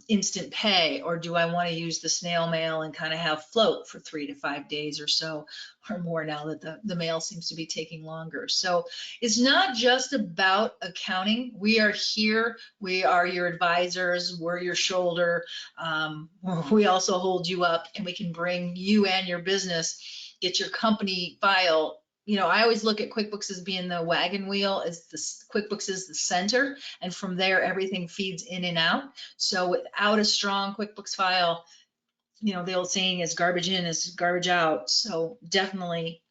[SPEAKER 2] instant pay, or do I want to use the snail mail and kind of have float for 3 to 5 days or so or more now that the mail seems to be taking longer? So it's not just about accounting. We are here. We are your advisors. We're your shoulder. We also hold you up, and we can bring you and your business, get your company file. You know, I always look at QuickBooks as being the wagon wheel, as the QuickBooks is the center, and from there everything feeds in and out. So without a strong QuickBooks file, you know, the old saying is garbage in is garbage out. So definitely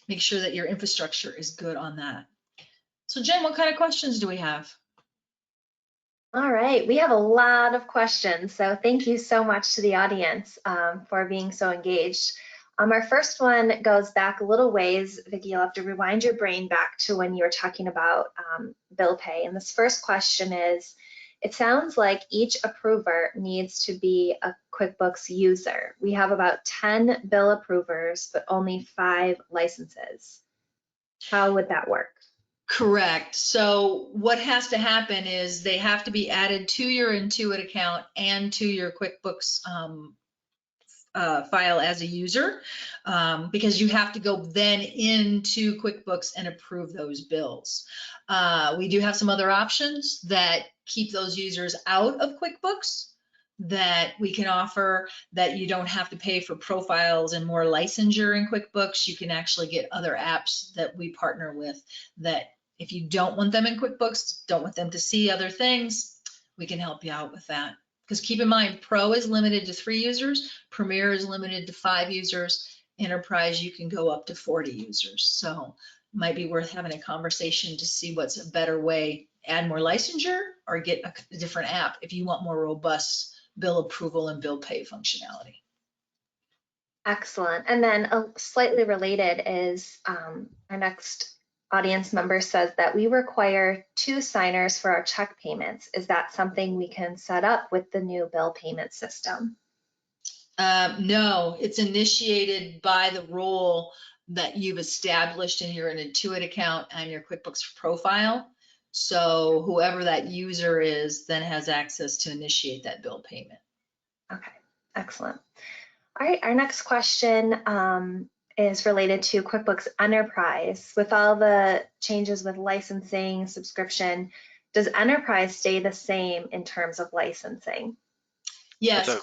[SPEAKER 2] make sure that your infrastructure is good on that. So Jen, what kind of questions do we have?
[SPEAKER 1] All right, we have a lot of questions, so thank you so much to the audience for being so engaged. Our first one goes back a little ways. Vicki, you'll have to rewind your brain back to when you were talking about bill pay. And this first question is, it sounds like each approver needs to be a QuickBooks user. We have about 10 bill approvers, but only 5 licenses. How would that work?
[SPEAKER 2] Correct. So what has to happen is they have to be added to your Intuit account and to your QuickBooks file as a user, because you have to go then into QuickBooks and approve those bills. We do have some other options that keep those users out of QuickBooks that we can offer, that you don't have to pay for profiles and more licensure in QuickBooks. You can actually get other apps that we partner with that if you don't want them in QuickBooks, don't want them to see other things, we can help you out with that. Because keep in mind, Pro is limited to 3 users, Premier is limited to 5 users, Enterprise you can go up to 40 users. So might be worth having a conversation to see what's a better way, add more licensure or get a different app if you want more robust bill approval and bill pay functionality.
[SPEAKER 1] Excellent. And then slightly related is our next audience member says that we require 2 signers for our check payments. Is that something we can set up with the new bill payment system?
[SPEAKER 2] No, it's initiated by the role that you've established in your Intuit account and your QuickBooks profile. So whoever that user is then has access to initiate that bill payment.
[SPEAKER 1] Okay, excellent. All right, our next question is related to QuickBooks Enterprise. With all the changes with licensing, subscription, does Enterprise stay the same in terms of licensing?
[SPEAKER 2] Yes.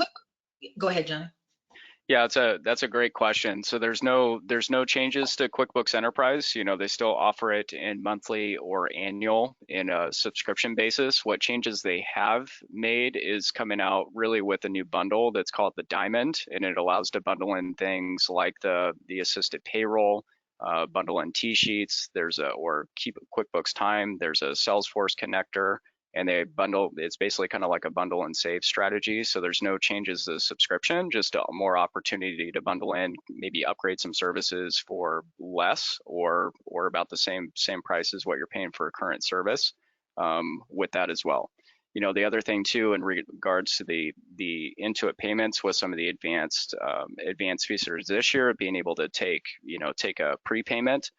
[SPEAKER 2] Go ahead, John.
[SPEAKER 3] Yeah, that's a great question. So there's no changes to QuickBooks Enterprise. You know, they still offer it in monthly or annual in a subscription basis. What changes they have made is coming out really with a new bundle that's called the Diamond, and it allows to bundle in things like the assisted payroll, bundle in T-sheets. There's or keep QuickBooks Time. There's a Salesforce connector, and they bundle. It's basically kind of like a bundle and save strategy. So there's no changes to the subscription, just a more opportunity to bundle in, maybe upgrade some services for less or about the same price as what you're paying for a current service with that as well. The other thing too, in regards to the Intuit payments with some of the advanced features this year, being able to take a prepayment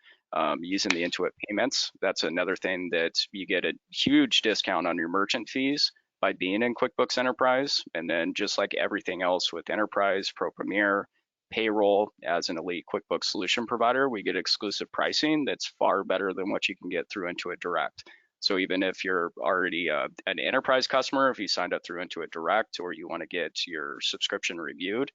[SPEAKER 3] using the Intuit payments. That's another thing that you get a huge discount on your merchant fees by being in QuickBooks Enterprise. And then just like everything else with Enterprise, Pro Premier, Payroll, as an elite QuickBooks solution provider, we get exclusive pricing that's far better than what you can get through Intuit Direct. So even if you're already an enterprise customer, if you signed up through Intuit Direct, or you want to get your subscription reviewed,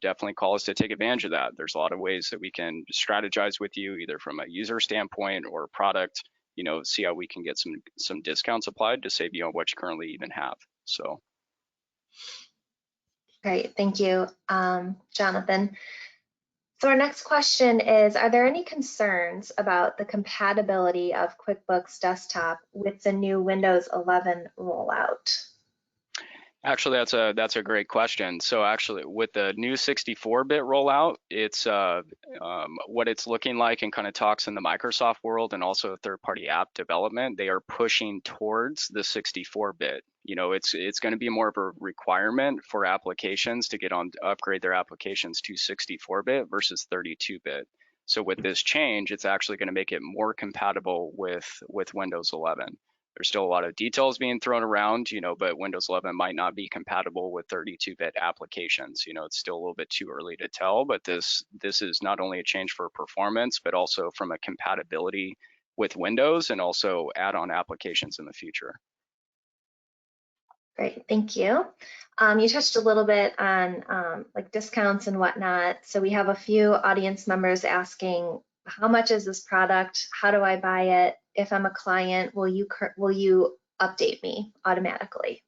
[SPEAKER 3] definitely call us to take advantage of that. There's a lot of ways that we can strategize with you, either from a user standpoint or product, see how we can get some discounts applied to save you on what you currently even have. So.
[SPEAKER 1] Great, thank you, Jonathan. So our next question is, are there any concerns about the compatibility of QuickBooks Desktop with the new Windows 11 rollout?
[SPEAKER 3] Actually, that's a great question. So actually, with the new 64-bit rollout, it's what it's looking like, and kind of talks in the Microsoft world and also third-party app development. They are pushing towards the 64-bit. It's going to be more of a requirement for applications to upgrade their applications to 64-bit versus 32-bit. So with this change, it's actually going to make it more compatible with Windows 11. There's still a lot of details being thrown around, but Windows 11 might not be compatible with 32-bit applications. It's still a little bit too early to tell, but this is not only a change for performance, but also from a compatibility with Windows and also add-on applications in the future.
[SPEAKER 1] Great, thank you. You touched a little bit on like discounts and whatnot. So we have a few audience members asking, how much is this product? How do I buy it? If I'm a client, will you update me automatically?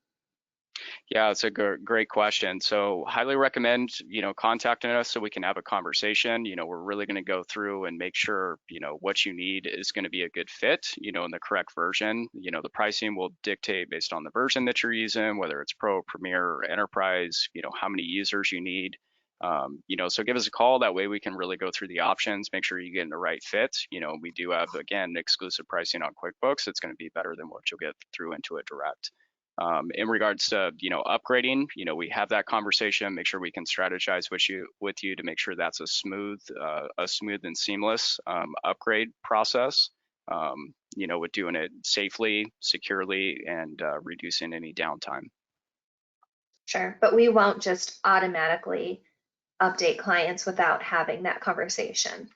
[SPEAKER 3] Yeah, it's a great question. So highly recommend, contacting us so we can have a conversation. We're really going to go through and make sure, what you need is going to be a good fit, in the correct version. The pricing will dictate based on the version that you're using, whether it's Pro, Premier, or Enterprise, how many users you need. So give us a call. That way we can really go through the options, make sure you get in the right fit. We do have, again, exclusive pricing on QuickBooks. It's going to be better than what you'll get through Intuit Direct. In regards to, upgrading, we have that conversation, make sure we can strategize with you to make sure that's a smooth and seamless upgrade process, with doing it safely, securely, and reducing any downtime.
[SPEAKER 1] Sure, but we won't just automatically update clients without having that conversation.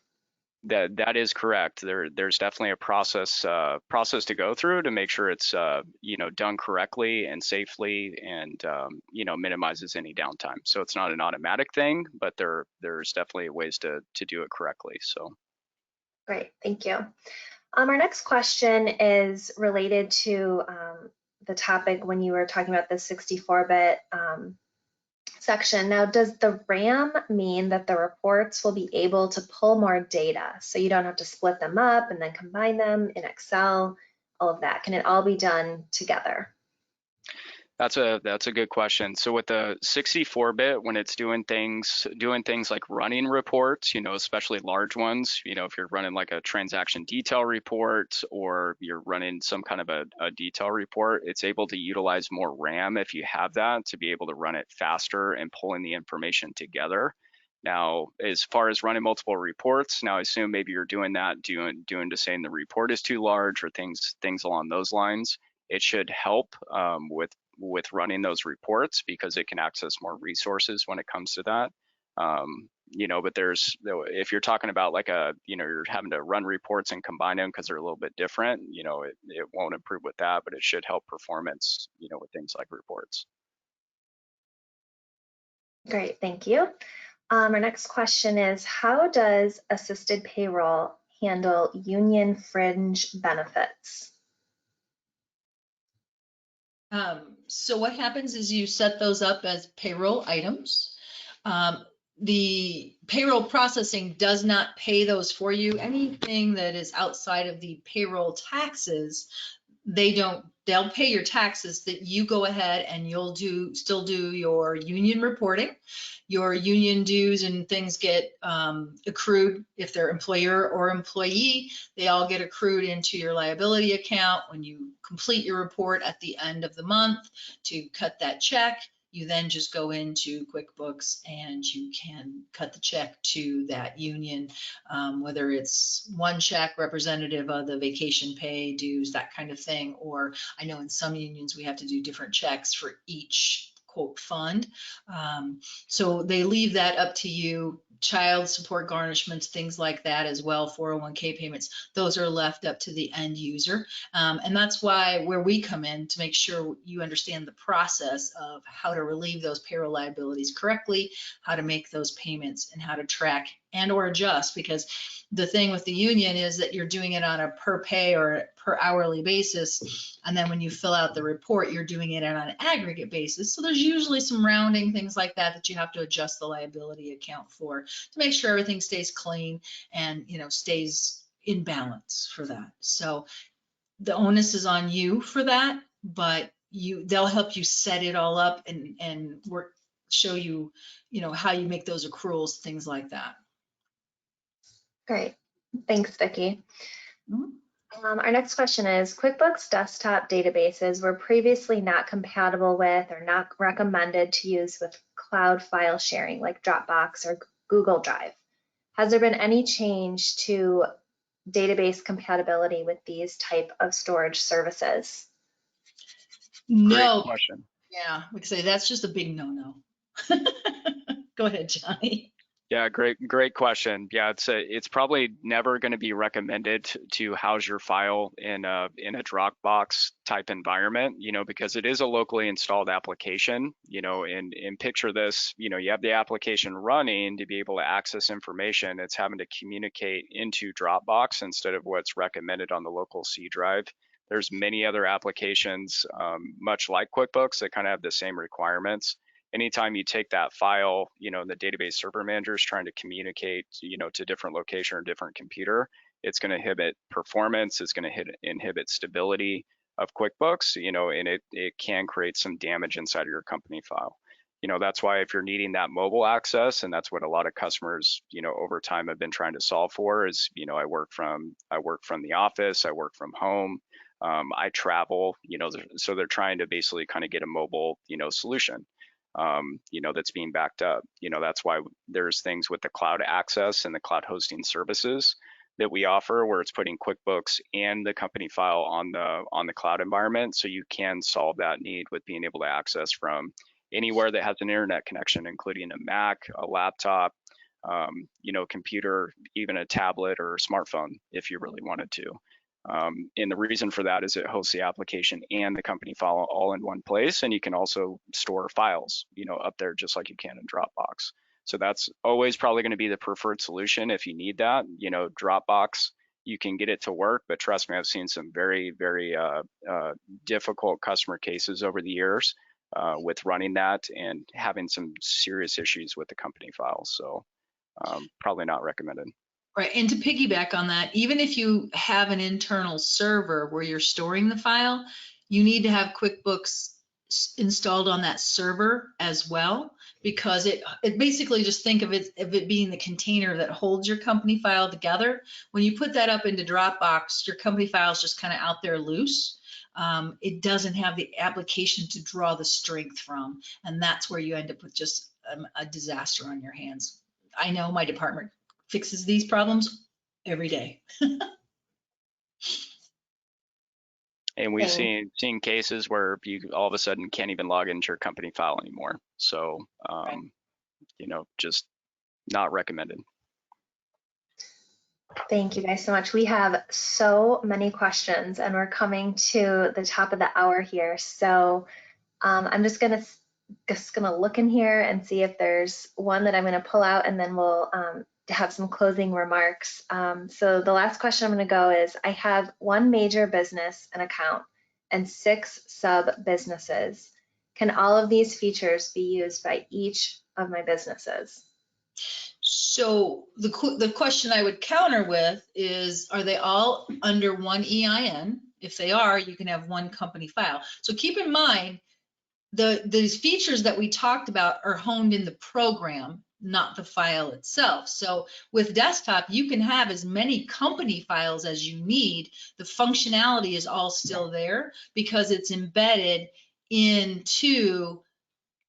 [SPEAKER 3] That is correct. There's definitely a process to go through to make sure it's done correctly and safely, and minimizes any downtime. So it's not an automatic thing, but there's definitely ways to do it correctly. So
[SPEAKER 1] great, thank you. Our next question is related to the topic when you were talking about the 64-bit section. Now, does the RAM mean that the reports will be able to pull more data? So you don't have to split them up and then combine them in Excel, all of that. Can it all be done together?
[SPEAKER 3] That's a good question. So with the 64-bit, when it's doing things like running reports, especially large ones, if you're running like a transaction detail report or you're running some kind of a detail report, it's able to utilize more RAM if you have that to be able to run it faster and pulling the information together. Now, as far as running multiple reports, now I assume maybe you're doing that, doing to saying the report is too large or things along those lines. It should help with running those reports because it can access more resources when it comes to that. But if you're talking about like you're having to run reports and combine them because they're a little bit different, it won't improve with that, but it should help performance, with things like reports.
[SPEAKER 1] Great, thank you. Our next question is, how does assisted payroll handle union fringe benefits?
[SPEAKER 2] So what happens is you set those up as payroll items. the payroll processing does not pay those for you. Anything that is outside of the payroll taxes, they'll pay your taxes. That you go ahead and you'll still do your union reporting. Your union dues and things get accrued. If they're employer or employee, they all get accrued into your liability account when you complete your report at the end of the month to cut that check. You then just go into QuickBooks and you can cut the check to that union, whether it's one check representative of the vacation pay dues, that kind of thing. Or I know in some unions we have to do different checks for each quote fund. So they leave that up to you. Child support garnishments, things like that as well, 401k payments, those are left up to the end user. And that's where we come in to make sure you understand the process of how to relieve those payroll liabilities correctly, how to make those payments, and how to track and or adjust, because the thing with the union is that you're doing it on a per pay or per hourly basis. And then when you fill out the report, you're doing it on an aggregate basis. So there's usually some rounding, things like that you have to adjust the liability account for to make sure everything stays clean and, stays in balance for that. So the onus is on you for that, but they'll help you set it all up and show you, how you make those accruals, things like that.
[SPEAKER 1] Great. Thanks, Vicki.
[SPEAKER 2] Mm-hmm.
[SPEAKER 1] Our next question is, QuickBooks desktop databases were previously not compatible with or not recommended to use with cloud file sharing like Dropbox or Google Drive. Has there been any change to database compatibility with these type of storage services?
[SPEAKER 2] No.
[SPEAKER 3] Great question.
[SPEAKER 2] Yeah, we could say that's just a big no-no. Go ahead, Johnny.
[SPEAKER 3] Yeah, great question. Yeah, it's probably never going to be recommended to house your file in a Dropbox type environment, because it is a locally installed application, and picture this, you have the application running to be able to access information. It's having to communicate into Dropbox instead of what's recommended on the local C drive. There's many other applications, much like QuickBooks, that kind of have the same requirements. Anytime you take that file, the database server manager is trying to communicate, to different location or different computer, it's going to inhibit performance. It's going to inhibit stability of QuickBooks, and it can create some damage inside of your company file. That's why if you're needing that mobile access, and that's what a lot of customers, over time have been trying to solve for is, I work from the office, I work from home, I travel, so they're trying to basically kind of get a mobile, solution. That's being backed up. That's why there's things with the cloud access and the cloud hosting services that we offer where it's putting QuickBooks and the company file on the cloud environment. So you can solve that need with being able to access from anywhere that has an internet connection, including a Mac, a laptop, computer, even a tablet or a smartphone if you really wanted to. And the reason for that is it hosts the application and the company file all in one place, and you can also store files, up there just like you can in Dropbox. So that's always probably going to be the preferred solution if you need that. Dropbox, you can get it to work, but trust me, I've seen some very, very difficult customer cases over the years with running that and having some serious issues with the company files. So probably not recommended.
[SPEAKER 2] Right, and to piggyback on that, even if you have an internal server where you're storing the file, you need to have QuickBooks installed on that server as well, because it basically, just think of it being the container that holds your company file together. When you put that up into Dropbox, your company file is just kind of out there loose. It doesn't have the application to draw the strength from, and that's where you end up with just a disaster on your hands. I know my department fixes these problems every day.
[SPEAKER 3] And we've seen cases where you all of a sudden can't even log into your company file anymore. So, just not recommended.
[SPEAKER 1] Thank you guys so much. We have so many questions and we're coming to the top of the hour here. So I'm just gonna look in here and see if there's one that I'm gonna pull out, and then we'll have some closing remarks. So the last question I'm going to go is, I have one major business and account and 6 sub businesses. Can all of these features be used by each of my businesses?
[SPEAKER 2] So the question I would counter with is, are they all under one EIN? If they are, you can have one company file. So keep in mind, these features that we talked about are honed in the program, not the file itself. So with desktop, you can have as many company files as you need. The functionality is all still there because it's embedded into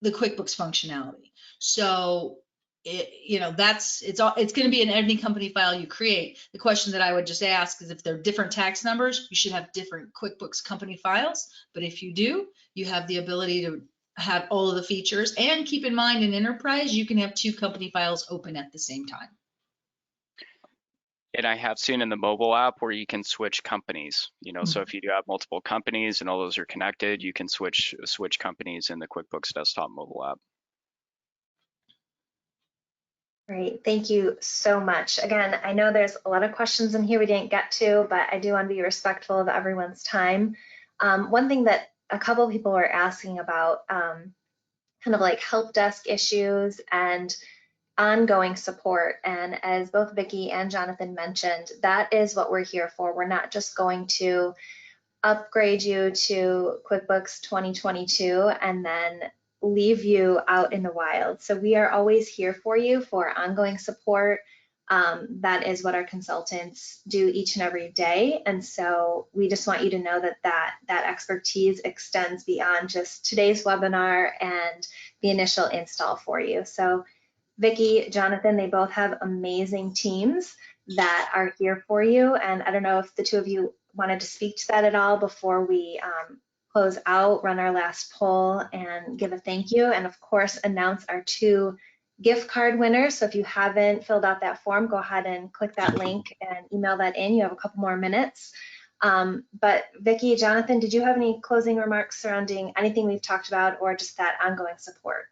[SPEAKER 2] the QuickBooks functionality. So it's going to be in any company file you create. The question that I would just ask is, if they're different tax numbers, you should have different QuickBooks company files. But if you do, you have the ability to have all of the features. And keep in mind, in enterprise, you can have 2 company files open at the same time.
[SPEAKER 3] And I have seen in the mobile app where you can switch companies, so if you do have multiple companies and all those are connected, you can switch companies in the QuickBooks Desktop mobile app.
[SPEAKER 1] Great, thank you so much. Again, I know there's a lot of questions in here we didn't get to, but I do want to be respectful of everyone's time. One thing that a couple people were asking about, kind of like help desk issues and ongoing support. And as both Vicki and Jonathan mentioned, that is what we're here for. We're not just going to upgrade you to QuickBooks 2022 and then leave you out in the wild. So we are always here for you for ongoing support. That is what our consultants do each and every day. And so we just want you to know that expertise extends beyond just today's webinar and the initial install for you. So Vicki, Jonathan, they both have amazing teams that are here for you. And I don't know if the two of you wanted to speak to that at all before we close out, run our last poll, and give a thank you. And of course, announce our 2 gift card winners. So if you haven't filled out that form, go ahead and click that link and email that in. You have a couple more minutes. But Vicki, Jonathan, did you have any closing remarks surrounding anything we've talked about or just that ongoing support?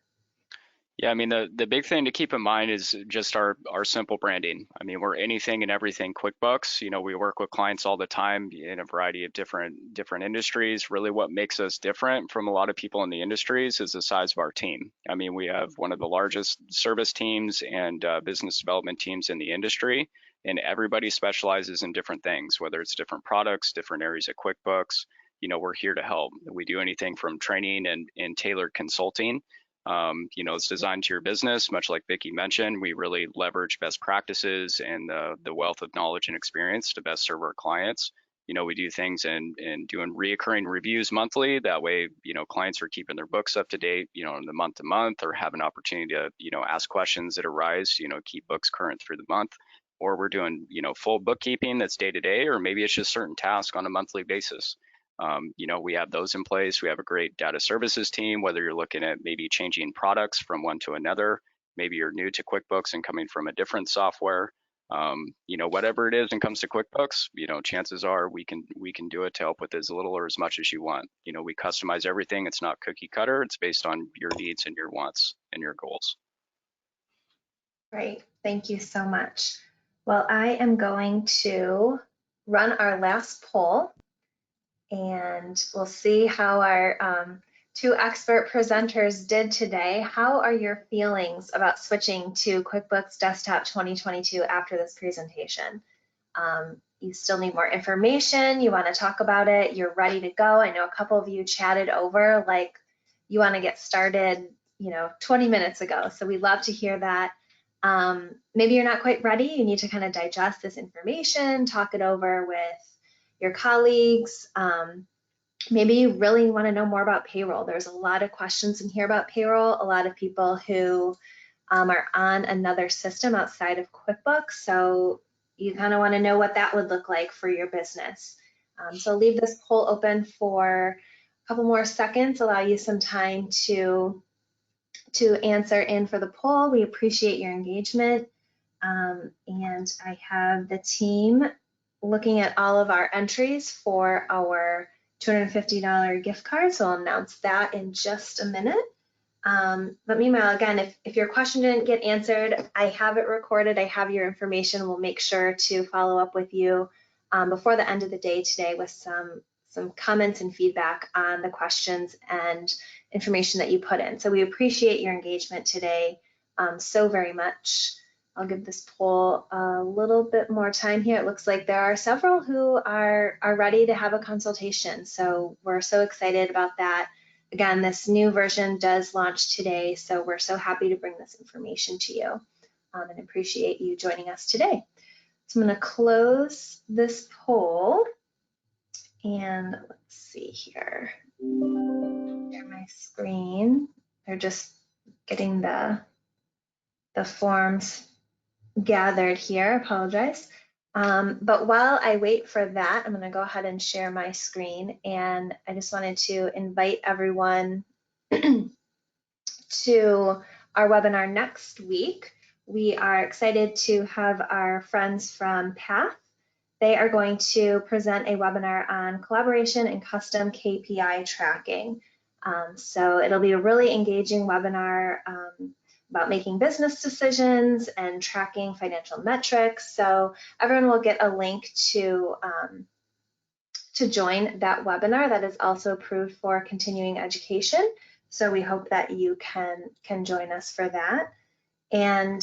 [SPEAKER 3] Yeah, I mean, the big thing to keep in mind is just our simple branding. I mean, we're anything and everything QuickBooks. We work with clients all the time in a variety of different industries. Really what makes us different from a lot of people in the industries is the size of our team. I mean, we have one of the largest service teams and business development teams in the industry, and everybody specializes in different things, whether it's different products, different areas of QuickBooks. We're here to help. We do anything from training and tailored consulting. It's designed to your business, much like Vicki mentioned. We really leverage best practices and the wealth of knowledge and experience to best serve our clients. We do things in doing reoccurring reviews monthly. That way, clients are keeping their books up to date, in the month to month, or have an opportunity to, ask questions that arise, keep books current through the month. Or we're doing, full bookkeeping that's day to day, or maybe it's just certain tasks on a monthly basis. We have those in place. We have a great data services team, whether you're looking at maybe changing products from one to another, maybe you're new to QuickBooks and coming from a different software, whatever it is and comes to QuickBooks, chances are we can do it to help with as little or as much as you want. We customize everything. It's not cookie cutter. It's based on your needs and your wants and your goals.
[SPEAKER 1] Great, thank you so much. Well, I am going to run our last poll, and we'll see how our 2 expert presenters did today. How are your feelings about switching to QuickBooks Desktop 2022 after this presentation? You still need more information, you want to talk about it, you're ready to go. I know a couple of you chatted over like you want to get started 20 minutes ago, so we'd love to hear that. Maybe you're not quite ready, you need to kind of digest this information, talk it over with your colleagues. Maybe you really want to know more about payroll. There's a lot of questions in here about payroll, a lot of people who are on another system outside of QuickBooks, so you kind of want to know what that would look like for your business. So leave this poll open for a couple more seconds, allow you some time to answer in for the poll. We appreciate your engagement. And I have the team looking at all of our entries for our $250 gift card, so I'll announce that in just a minute. But meanwhile, again, if your question didn't get answered, I have it recorded, I have your information. We'll make sure to follow up with you before the end of the day today with some comments and feedback on the questions and information that you put in. So we appreciate your engagement today. so very much. I'll give this poll a little bit more time here. It looks like there are several who are ready to have a consultation, so we're so excited about that. Again, this new version does launch today, so we're so happy to bring this information to you and appreciate you joining us today. So I'm going to close this poll, and let's see here. Share my screen. They're just getting the forms gathered here. Apologize. But while I wait for that, I'm going to go ahead and share my screen, and I just wanted to invite everyone to our webinar next week. We are excited to have our friends from PATH. They are going to present a webinar on collaboration and custom KPI tracking. So it'll be a really engaging webinar about making business decisions and tracking financial metrics. So everyone will get a link to join that webinar that is also approved for continuing education. So we hope that you can join us for that. And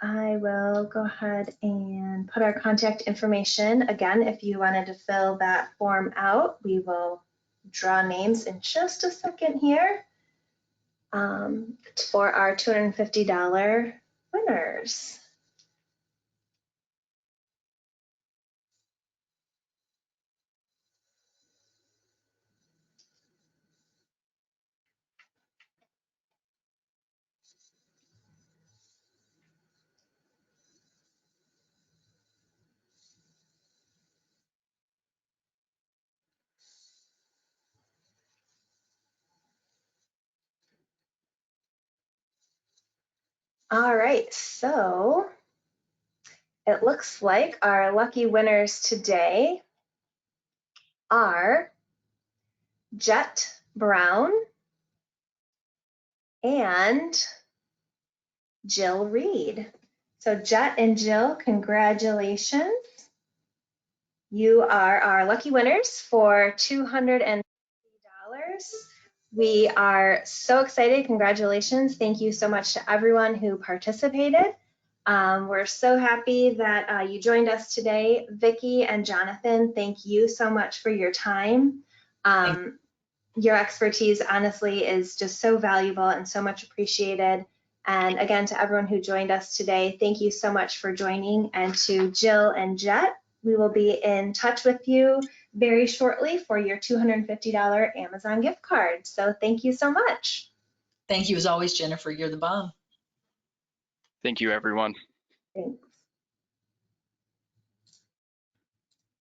[SPEAKER 1] I will go ahead and put our contact information. Again, if you wanted to fill that form out, we will draw names in just a second here for our $250 winners. All right, so it looks like our lucky winners today are Jet Brown and Jill Reed. So Jet and Jill, congratulations. You are our lucky winners for $250. We are so excited. Congratulations. Thank you so much to everyone who participated. We're so happy that you joined us today. Vicki and Jonathan, thank you so much for your time. Your expertise, honestly, is just so valuable and so much appreciated. And again, to everyone who joined us today, thank you so much for joining. And to Jill and Jet, we will be in touch with you very shortly for your $250 Amazon gift card. So thank you so much.
[SPEAKER 2] Thank you as always, Jennifer. You're the bomb.
[SPEAKER 3] Thank you, everyone.
[SPEAKER 1] Thanks.